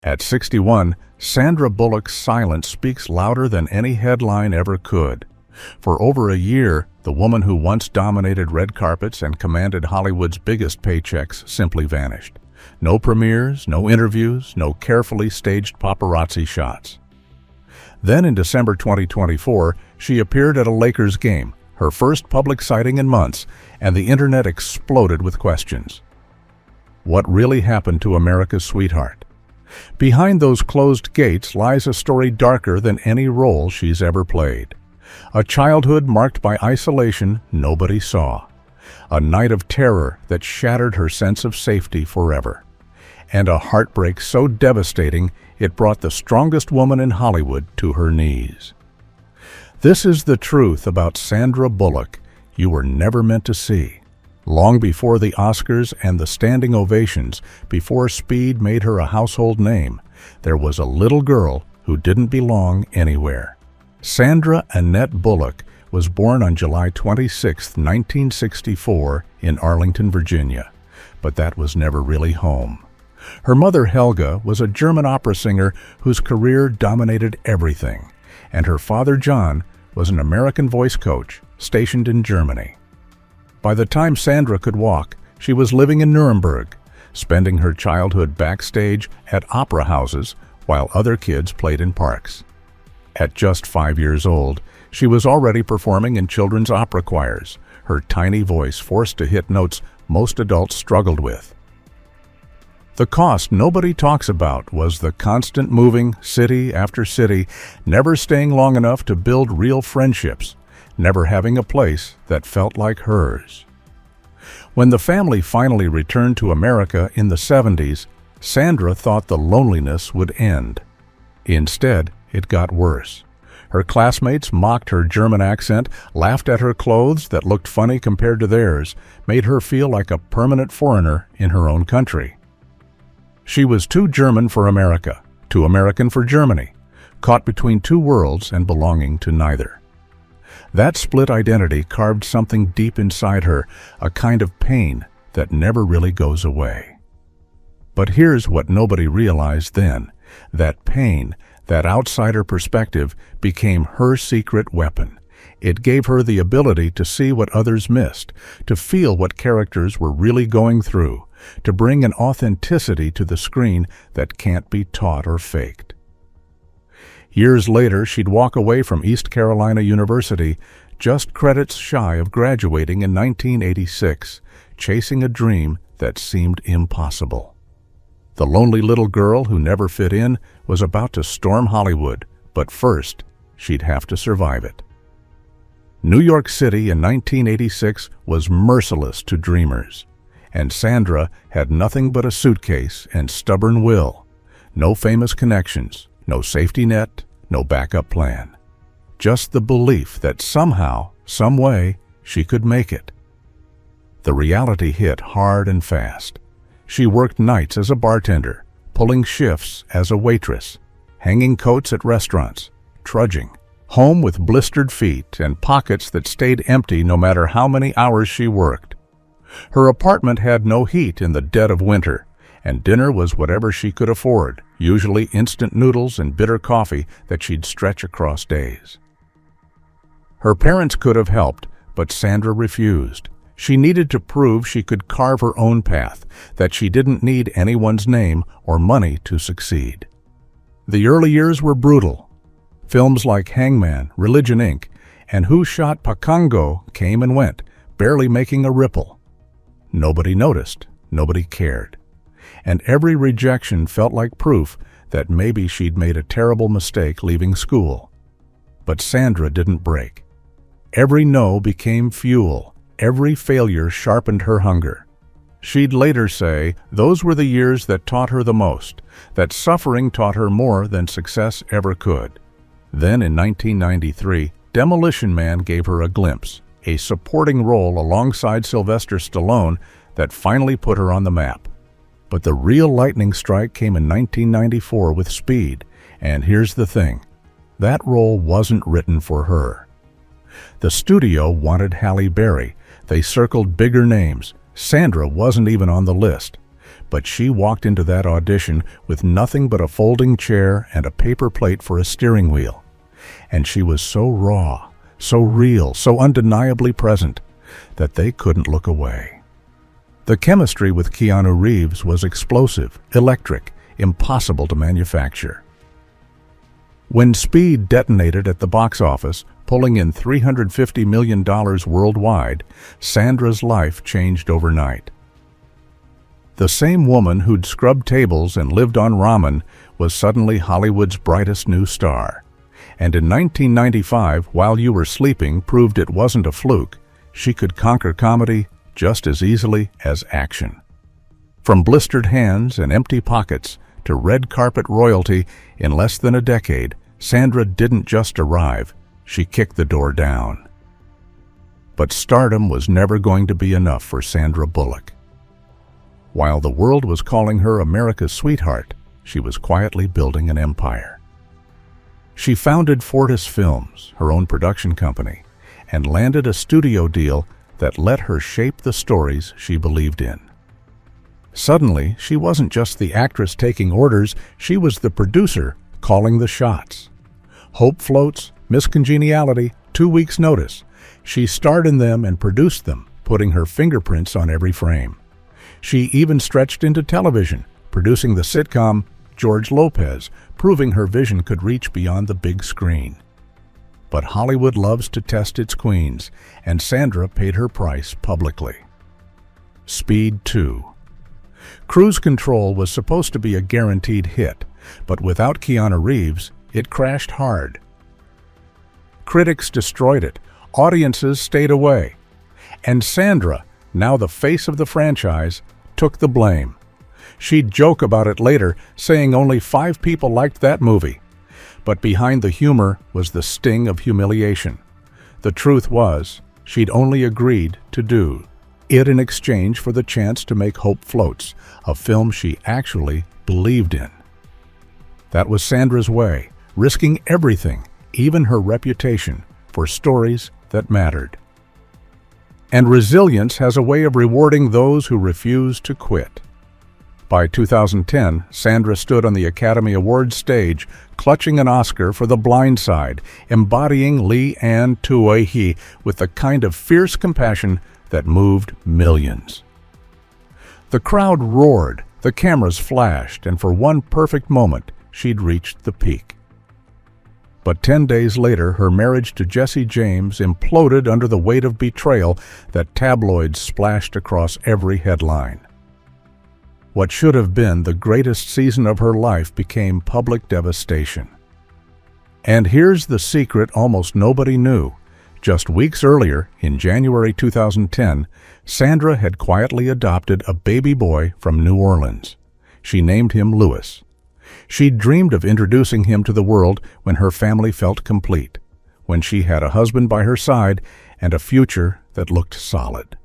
At 61, Sandra Bullock's silence speaks louder than any headline ever could. For over a year, the woman who once dominated red carpets and commanded Hollywood's biggest paychecks simply vanished. No premieres, no interviews, no carefully staged paparazzi shots. Then in December 2024, she appeared at a Lakers game, her first public sighting in months, and the internet exploded with questions. What really happened to America's sweetheart? Behind those closed gates lies a story darker than any role she's ever played. A childhood marked by isolation nobody saw. A night of terror that shattered her sense of safety forever. And a heartbreak so devastating it brought the strongest woman in Hollywood to her knees. This is the truth about Sandra Bullock you were never meant to see. Long before the Oscars and the standing ovations, before Speed made her a household name, there was a little girl who didn't belong anywhere. Sandra Annette Bullock was born on July 26, 1964, in Arlington, Virginia, but that was never really home. Her mother, Helga, was a German opera singer whose career dominated everything, and her father, John, was an American voice coach stationed in Germany. By the time Sandra could walk, she was living in Nuremberg, spending her childhood backstage at opera houses while other kids played in parks. At just 5 years old, she was already performing in children's opera choirs, her tiny voice forced to hit notes most adults struggled with. The cost nobody talks about was the constant moving, city after city, never staying long enough to build real friendships, never having a place that felt like hers. When the family finally returned to America in the 70s, Sandra thought the loneliness would end. Instead, it got worse. Her classmates mocked her German accent, laughed at her clothes that looked funny compared to theirs, made her feel like a permanent foreigner in her own country. She was too German for America, too American for Germany, caught between two worlds and belonging to neither. That split identity carved something deep inside her, a kind of pain that never really goes away. But here's what nobody realized then. That pain, that outsider perspective, became her secret weapon. It gave her the ability to see what others missed, to feel what characters were really going through, to bring an authenticity to the screen that can't be taught or faked. Years later, she'd walk away from East Carolina University, just credits shy of graduating in 1986, chasing a dream that seemed impossible. The lonely little girl who never fit in was about to storm Hollywood, but first, she'd have to survive it. New York City in 1986 was merciless to dreamers, and Sandra had nothing but a suitcase and stubborn will. No famous connections, no safety net, no backup plan. Just the belief that somehow, some way, she could make it. The reality hit hard and fast. She worked nights as a bartender, pulling shifts as a waitress, hanging coats at restaurants, trudging, home with blistered feet and pockets that stayed empty no matter how many hours she worked. Her apartment had no heat in the dead of winter, and dinner was whatever she could afford, usually instant noodles and bitter coffee that she'd stretch across days. Her parents could have helped, but Sandra refused. She needed to prove she could carve her own path, that she didn't need anyone's name or money to succeed. The early years were brutal. Films like Hangman, Religion, Inc., and Who Shot Pacango came and went, barely making a ripple. Nobody noticed, nobody cared. And every rejection felt like proof that maybe she'd made a terrible mistake leaving school. But Sandra didn't break. Every no became fuel. Every failure sharpened her hunger. She'd later say those were the years that taught her the most, that suffering taught her more than success ever could. Then in 1993, Demolition Man gave her a glimpse, a supporting role alongside Sylvester Stallone that finally put her on the map. But the real lightning strike came in 1994 with Speed, and here's the thing. That role wasn't written for her. The studio wanted Halle Berry. They circled bigger names. Sandra wasn't even on the list. But she walked into that audition with nothing but a folding chair and a paper plate for a steering wheel. And she was so raw, so real, so undeniably present that they couldn't look away. The chemistry with Keanu Reeves was explosive, electric, impossible to manufacture. When Speed detonated at the box office, pulling in $350 million worldwide, Sandra's life changed overnight. The same woman who'd scrubbed tables and lived on ramen was suddenly Hollywood's brightest new star. And in 1995, While You Were Sleeping proved it wasn't a fluke. She could conquer comedy just as easily as action. From blistered hands and empty pockets to red carpet royalty in less than a decade, Sandra didn't just arrive, she kicked the door down. But stardom was never going to be enough for Sandra Bullock. While the world was calling her America's sweetheart, she was quietly building an empire. She founded Fortis Films, her own production company, and landed a studio deal that let her shape the stories she believed in. Suddenly, she wasn't just the actress taking orders, she was the producer calling the shots. Hope floats, Miss Congeniality, 2 weeks' notice. She starred in them and produced them, putting her fingerprints on every frame. She even stretched into television, producing the sitcom George Lopez, proving her vision could reach beyond the big screen. But Hollywood loves to test its queens, and Sandra paid her price publicly. Speed 2. Cruise Control was supposed to be a guaranteed hit, but without Keanu Reeves, it crashed hard. Critics destroyed it, audiences stayed away, and Sandra, now the face of the franchise, took the blame. She'd joke about it later, saying only 5 people liked that movie. But behind the humor was the sting of humiliation. The truth was, she'd only agreed to do it in exchange for the chance to make Hope Floats, a film she actually believed in. That was Sandra's way, risking everything, even her reputation, for stories that mattered. And resilience has a way of rewarding those who refuse to quit. By 2010, Sandra stood on the Academy Awards stage, clutching an Oscar for The Blind Side, embodying Lee Ann Tuohy with the kind of fierce compassion that moved millions. The crowd roared, the cameras flashed, and for one perfect moment, she'd reached the peak. But 10 days later, her marriage to Jesse James imploded under the weight of betrayal that tabloids splashed across every headline. What should have been the greatest season of her life became public devastation. And here's the secret almost nobody knew. Just weeks earlier, in January 2010, Sandra had quietly adopted a baby boy from New Orleans. She named him Louis. She'd dreamed of introducing him to the world when her family felt complete, when she had a husband by her side and a future that looked solid.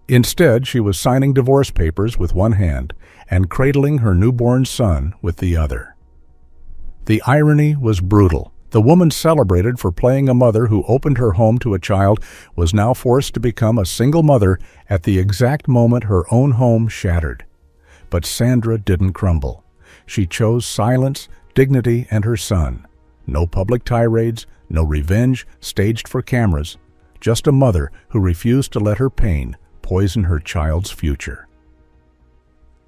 Instead, she was signing divorce papers with one hand and cradling her newborn son with the other. The irony was brutal. The woman celebrated for playing a mother who opened her home to a child was now forced to become a single mother at the exact moment her own home shattered. But Sandra didn't crumble. She chose silence, dignity, and her son. No public tirades, no revenge staged for cameras, just a mother who refused to let her pain poison her child's future.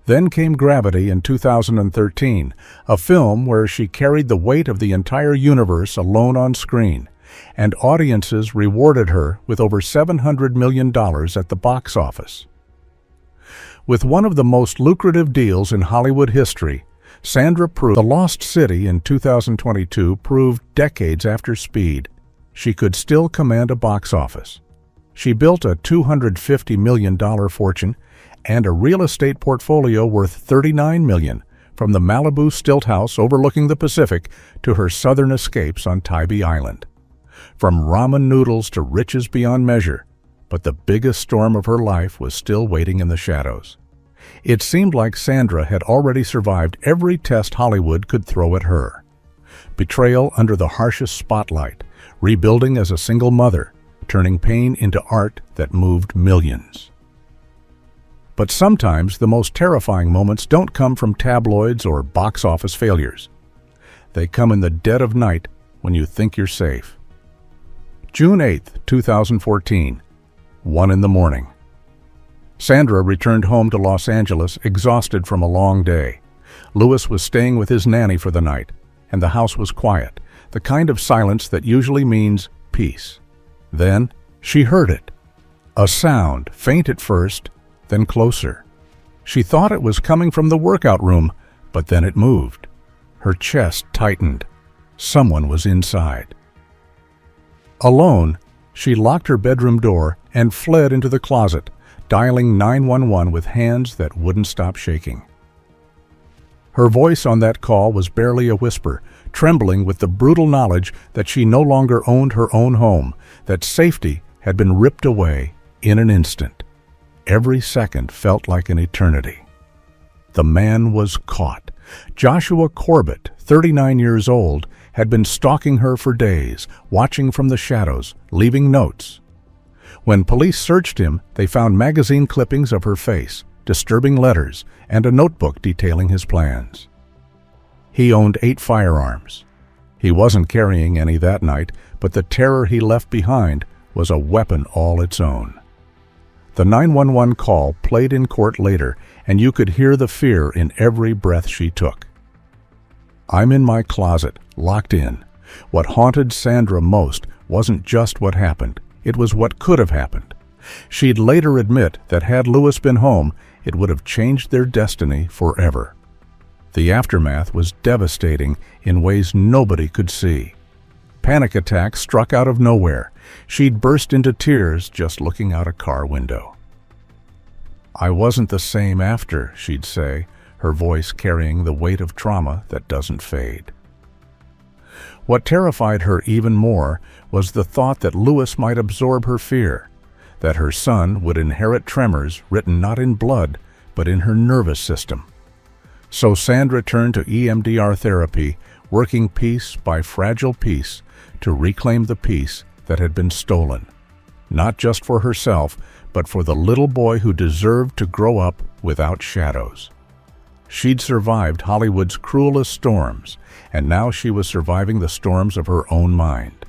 Then came Gravity in 2013, a film where she carried the weight of the entire universe alone on screen, and audiences rewarded her with over $700 million at the box office. With one of the most lucrative deals in Hollywood history, Sandra proved The Lost City in 2022 proved decades after Speed she could still command a box office. She built a $250 million fortune and a real estate portfolio worth $39 million, from the Malibu stilt house overlooking the Pacific to her southern escapes on Tybee Island. From ramen noodles to riches beyond measure, but the biggest storm of her life was still waiting in the shadows. It seemed like Sandra had already survived every test Hollywood could throw at her. Betrayal under the harshest spotlight, rebuilding as a single mother, turning pain into art that moved millions. But sometimes the most terrifying moments don't come from tabloids or box office failures. They come in the dead of night when you think you're safe. June 8, 2014, 1 in the morning. Sandra returned home to Los Angeles exhausted from a long day. Louis was staying with his nanny for the night, and the house was quiet, the kind of silence that usually means peace. Then she heard it. A sound, faint at first, then closer. She thought it was coming from the workout room, but then it moved. Her chest tightened. Someone was inside. Alone, she locked her bedroom door and fled into the closet, dialing 911 with hands that wouldn't stop shaking. Her voice on that call was barely a whisper, trembling with the brutal knowledge that she no longer owned her own home, that safety had been ripped away in an instant. Every second felt like an eternity. The man was caught. Joshua Corbett, 39 years old, had been stalking her for days, watching from the shadows, leaving notes. When police searched him, they found magazine clippings of her face, disturbing letters, and a notebook detailing his plans. He owned 8 firearms. He wasn't carrying any that night, but the terror he left behind was a weapon all its own. The 911 call played in court later, and you could hear the fear in every breath she took. I'm in my closet, locked in. What haunted Sandra most wasn't just what happened, it was what could have happened. She'd later admit that had Louis been home, it would have changed their destiny forever. The aftermath was devastating in ways nobody could see. Panic attacks struck out of nowhere. She'd burst into tears just looking out a car window. I wasn't the same after, she'd say, her voice carrying the weight of trauma that doesn't fade. What terrified her even more was the thought that Louis might absorb her fear, that her son would inherit tremors written not in blood, but in her nervous system. So Sandra turned to EMDR therapy, working piece by fragile piece to reclaim the peace that had been stolen, not just for herself, but for the little boy who deserved to grow up without shadows. She'd survived Hollywood's cruelest storms, and now she was surviving the storms of her own mind.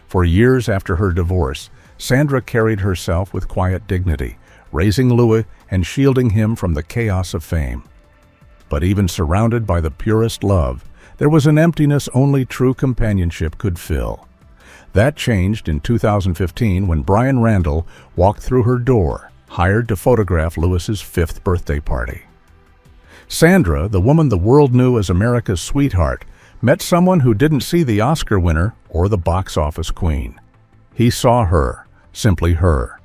For years after her divorce, Sandra carried herself with quiet dignity, raising Louis and shielding him from the chaos of fame. But even surrounded by the purest love, there was an emptiness only true companionship could fill. That changed in 2015 when Brian Randall walked through her door, hired to photograph Louis's 5th birthday party. Sandra, the woman the world knew as America's sweetheart, met someone who didn't see the Oscar winner or the box office queen. He saw her, simply her.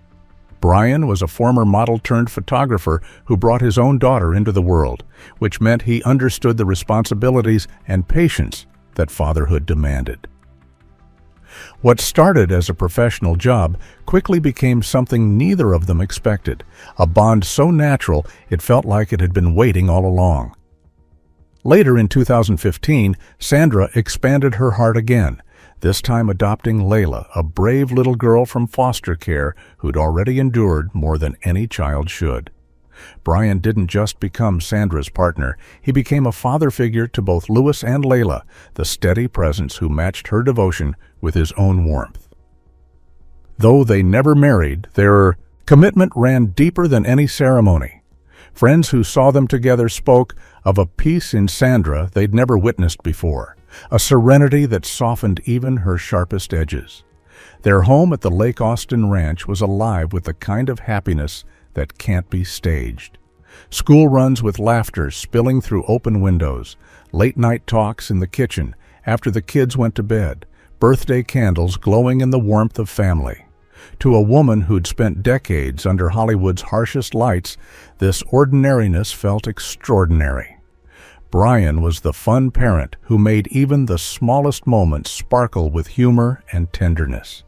Brian was a former model-turned-photographer who brought his own daughter into the world, which meant he understood the responsibilities and patience that fatherhood demanded. What started as a professional job quickly became something neither of them expected, a bond so natural it felt like it had been waiting all along. Later in 2015, Sandra expanded her heart again, this time adopting Layla, a brave little girl from foster care who'd already endured more than any child should. Brian didn't just become Sandra's partner, he became a father figure to both Louis and Layla, the steady presence who matched her devotion with his own warmth. Though they never married, their commitment ran deeper than any ceremony. Friends who saw them together spoke of a peace in Sandra they'd never witnessed before, a serenity that softened even her sharpest edges. Their home at the Lake Austin Ranch was alive with the kind of happiness that can't be staged. School runs with laughter spilling through open windows, late-night talks in the kitchen after the kids went to bed, birthday candles glowing in the warmth of family. To a woman who'd spent decades under Hollywood's harshest lights, this ordinariness felt extraordinary. Brian was the fun parent who made even the smallest moments sparkle with humor and tenderness.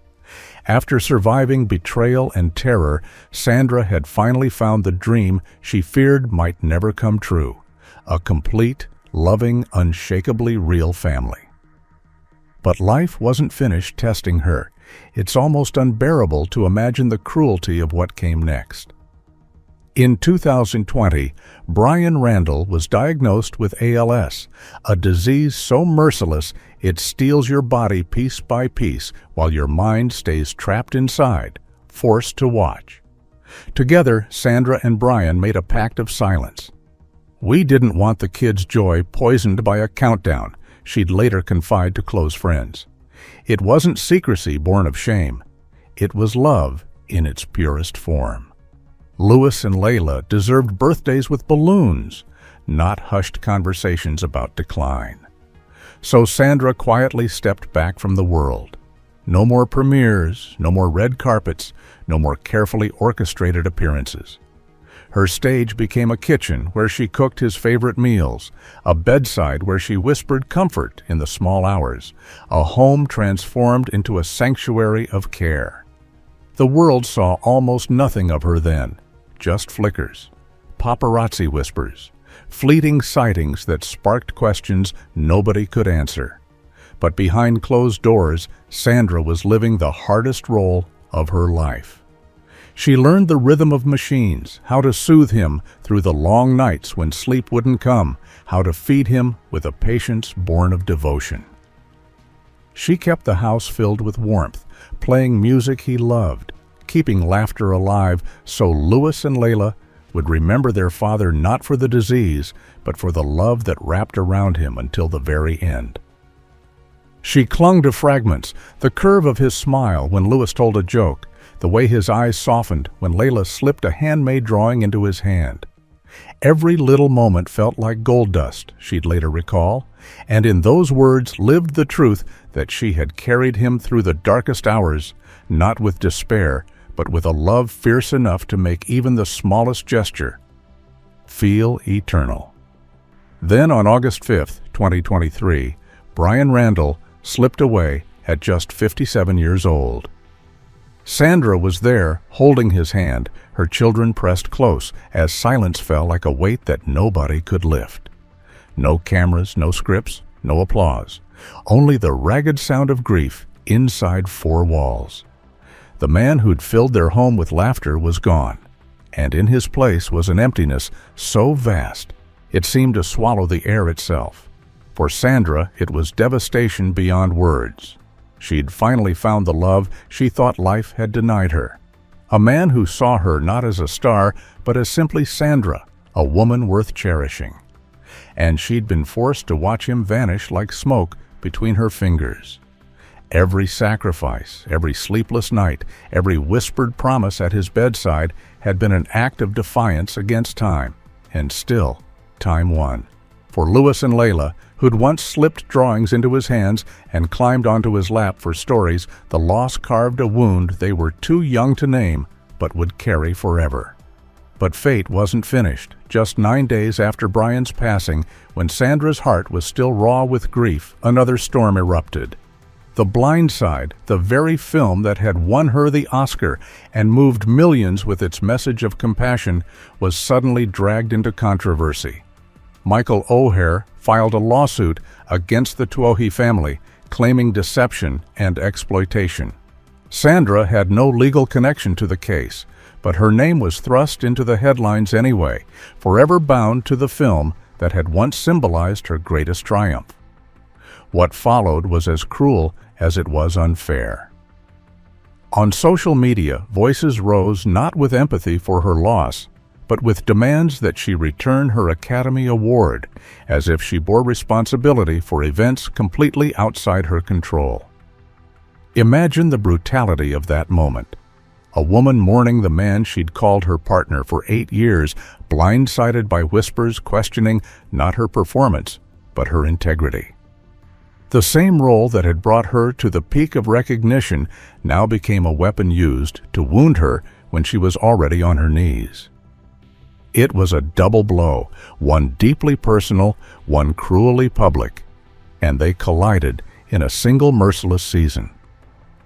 After surviving betrayal and terror, Sandra had finally found the dream she feared might never come true, a complete, loving, unshakably real family. But life wasn't finished testing her. It's almost unbearable to imagine the cruelty of what came next. In 2020, Brian Randall was diagnosed with ALS, a disease so merciless it steals your body piece by piece while your mind stays trapped inside, forced to watch. Together, Sandra and Brian made a pact of silence. "We didn't want the kids' joy poisoned by a countdown," she'd later confide to close friends. "It wasn't secrecy born of shame. It was love in its purest form." Louis and Layla deserved birthdays with balloons, not hushed conversations about decline. So Sandra quietly stepped back from the world. No more premieres, no more red carpets, no more carefully orchestrated appearances. Her stage became a kitchen where she cooked his favorite meals, a bedside where she whispered comfort in the small hours, a home transformed into a sanctuary of care. The world saw almost nothing of her then, just flickers, paparazzi whispers, fleeting sightings that sparked questions nobody could answer. But behind closed doors, Sandra was living the hardest role of her life. She learned the rhythm of machines, how to soothe him through the long nights when sleep wouldn't come, how to feed him with a patience born of devotion. She kept the house filled with warmth, playing music he loved, keeping laughter alive so Louis and Layla would remember their father not for the disease, but for the love that wrapped around him until the very end. She clung to fragments, the curve of his smile when Louis told a joke, the way his eyes softened when Layla slipped a handmade drawing into his hand. Every little moment felt like gold dust, she'd later recall, and in those words lived the truth that she had carried him through the darkest hours, not with despair, but with a love fierce enough to make even the smallest gesture feel eternal. Then on August 5th, 2023, Brian Randall slipped away at just 57 years old. Sandra was there, holding his hand, her children pressed close as silence fell like a weight that nobody could lift. No cameras, no scripts, no applause, only the ragged sound of grief inside four walls. The man who'd filled their home with laughter was gone, and in his place was an emptiness so vast it seemed to swallow the air itself. For Sandra, it was devastation beyond words. She'd finally found the love she thought life had denied her. A man who saw her not as a star, but as simply Sandra, a woman worth cherishing. And she'd been forced to watch him vanish like smoke between her fingers. Every sacrifice, every sleepless night, every whispered promise at his bedside had been an act of defiance against time, and still, time won. For Louis and Layla, who'd once slipped drawings into his hands and climbed onto his lap for stories, the loss carved a wound they were too young to name, but would carry forever. But fate wasn't finished. Just 9 days after Brian's passing, when Sandra's heart was still raw with grief, another storm erupted. The Blind Side, the very film that had won her the Oscar and moved millions with its message of compassion, was suddenly dragged into controversy. Michael O'Hare filed a lawsuit against the Tuohy family, claiming deception and exploitation. Sandra had no legal connection to the case, but her name was thrust into the headlines anyway, forever bound to the film that had once symbolized her greatest triumph. What followed was as cruel as it was unfair. On social media, voices rose not with empathy for her loss, but with demands that she return her Academy Award, as if she bore responsibility for events completely outside her control. Imagine the brutality of that moment. A woman mourning the man she'd called her partner for 8 years, blindsided by whispers questioning not her performance, but her integrity. The same role that had brought her to the peak of recognition now became a weapon used to wound her when she was already on her knees. It was a double blow, one deeply personal, one cruelly public, and they collided in a single merciless season.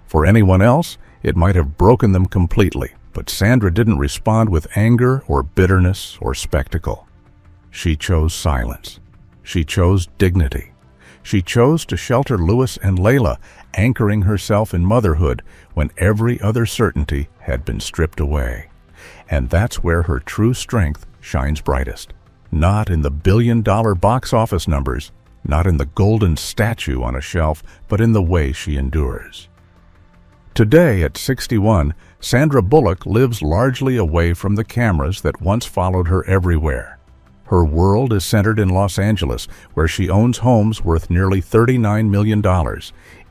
For anyone else, it might have broken them completely, but Sandra didn't respond with anger or bitterness or spectacle. She chose silence. She chose dignity. She chose to shelter Louis and Layla, anchoring herself in motherhood when every other certainty had been stripped away. And that's where her true strength shines brightest. Not in the billion-dollar box office numbers, not in the golden statue on a shelf, but in the way she endures. Today, at 61, Sandra Bullock lives largely away from the cameras that once followed her everywhere. Her world is centered in Los Angeles, where she owns homes worth nearly $39 million,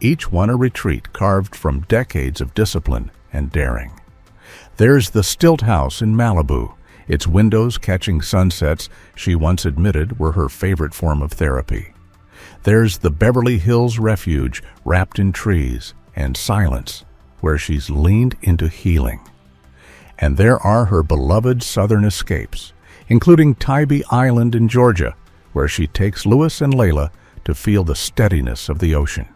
each one a retreat carved from decades of discipline and daring. There's the Stilt House in Malibu, its windows catching sunsets she once admitted were her favorite form of therapy. There's the Beverly Hills Refuge, wrapped in trees and silence, where she's leaned into healing. And there are her beloved southern escapes, including Tybee Island in Georgia, where she takes Louis and Layla to feel the steadiness of the ocean.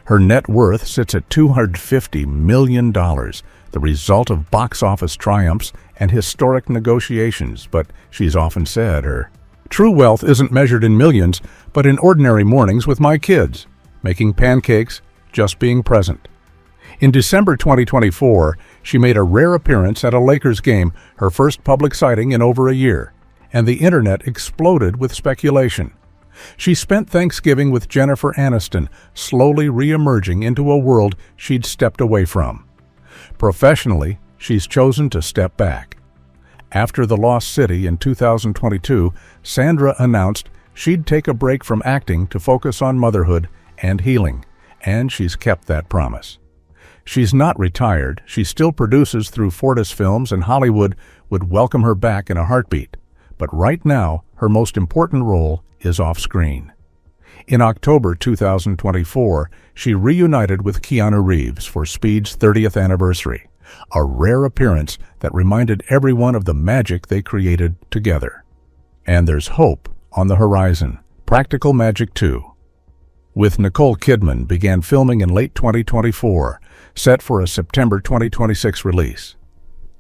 Her net worth sits at $250 million, the result of box office triumphs and historic negotiations, but she's often said her true wealth isn't measured in millions, but in ordinary mornings with my kids, making pancakes, just being present. In December 2024, she made a rare appearance at a Lakers game, her first public sighting in over a year, and the internet exploded with speculation. She spent Thanksgiving with Jennifer Aniston, slowly re-emerging into a world she'd stepped away from. Professionally, she's chosen to step back. After The Lost City in 2022, Sandra announced she'd take a break from acting to focus on motherhood and healing, and she's kept that promise. She's not retired. She still produces through Fortis Films, and Hollywood would welcome her back in a heartbeat. But right now, her most important role is off-screen. In October 2024, she reunited with Keanu Reeves for Speed's 30th anniversary, a rare appearance that reminded everyone of the magic they created together. And there's hope on the horizon. Practical Magic 2, with Nicole Kidman, began filming in late 2024, set for a September 2026 release.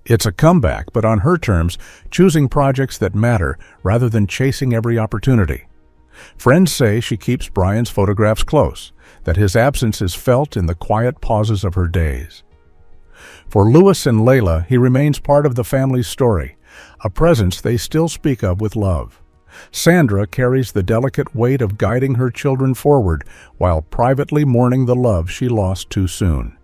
It's a comeback, but on her terms, choosing projects that matter rather than chasing every opportunity. Friends say she keeps Brian's photographs close, that his absence is felt in the quiet pauses of her days. For Louis and Layla, he remains part of the family's story, a presence they still speak of with love. Sandra carries the delicate weight of guiding her children forward while privately mourning the love she lost too soon.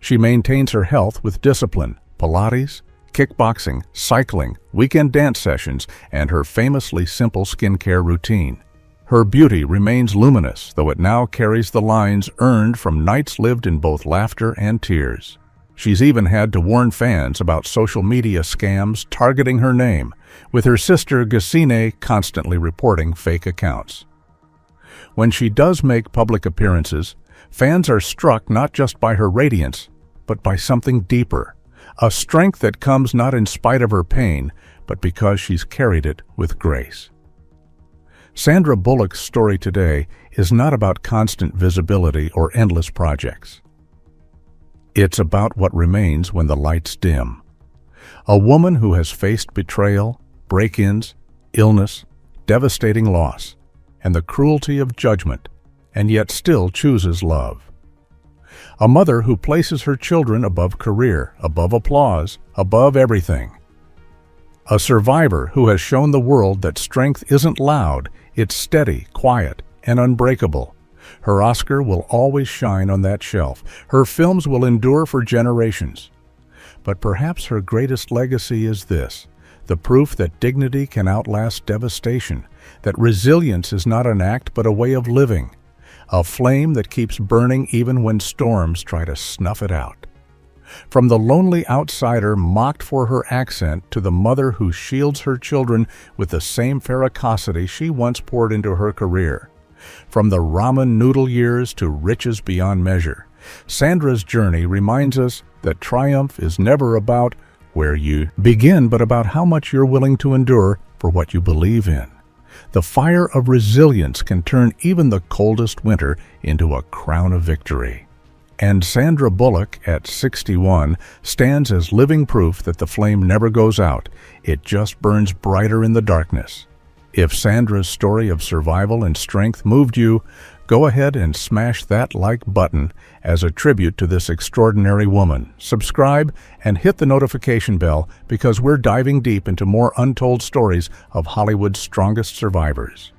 She maintains her health with discipline, Pilates, kickboxing, cycling, weekend dance sessions, and her famously simple skincare routine. Her beauty remains luminous, though it now carries the lines earned from nights lived in both laughter and tears. She's even had to warn fans about social media scams targeting her name, with her sister Ghassine constantly reporting fake accounts. When she does make public appearances, fans are struck not just by her radiance, but by something deeper, a strength that comes not in spite of her pain, but because she's carried it with grace. Sandra Bullock's story today is not about constant visibility or endless projects. It's about what remains when the lights dim. A woman who has faced betrayal, break-ins, illness, devastating loss, and the cruelty of judgment, and yet still chooses love. A mother who places her children above career, above applause, above everything. A survivor who has shown the world that strength isn't loud, it's steady, quiet, and unbreakable. Her Oscar will always shine on that shelf. Her films will endure for generations. But perhaps her greatest legacy is this, the proof that dignity can outlast devastation, that resilience is not an act but a way of living, a flame that keeps burning even when storms try to snuff it out. From the lonely outsider mocked for her accent to the mother who shields her children with the same ferocity she once poured into her career. From the ramen noodle years to riches beyond measure, Sandra's journey reminds us that triumph is never about where you begin, but about how much you're willing to endure for what you believe in. The fire of resilience can turn even the coldest winter into a crown of victory. And Sandra Bullock, at 61, stands as living proof that the flame never goes out. It just burns brighter in the darkness. If Sandra's story of survival and strength moved you, go ahead and smash that like button as a tribute to this extraordinary woman. Subscribe and hit the notification bell because we're diving deep into more untold stories of Hollywood's strongest survivors.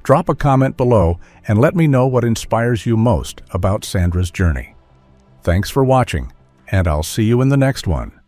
Drop a comment below and let me know what inspires you most about Sandra's journey. Thanks for watching, and I'll see you in the next one.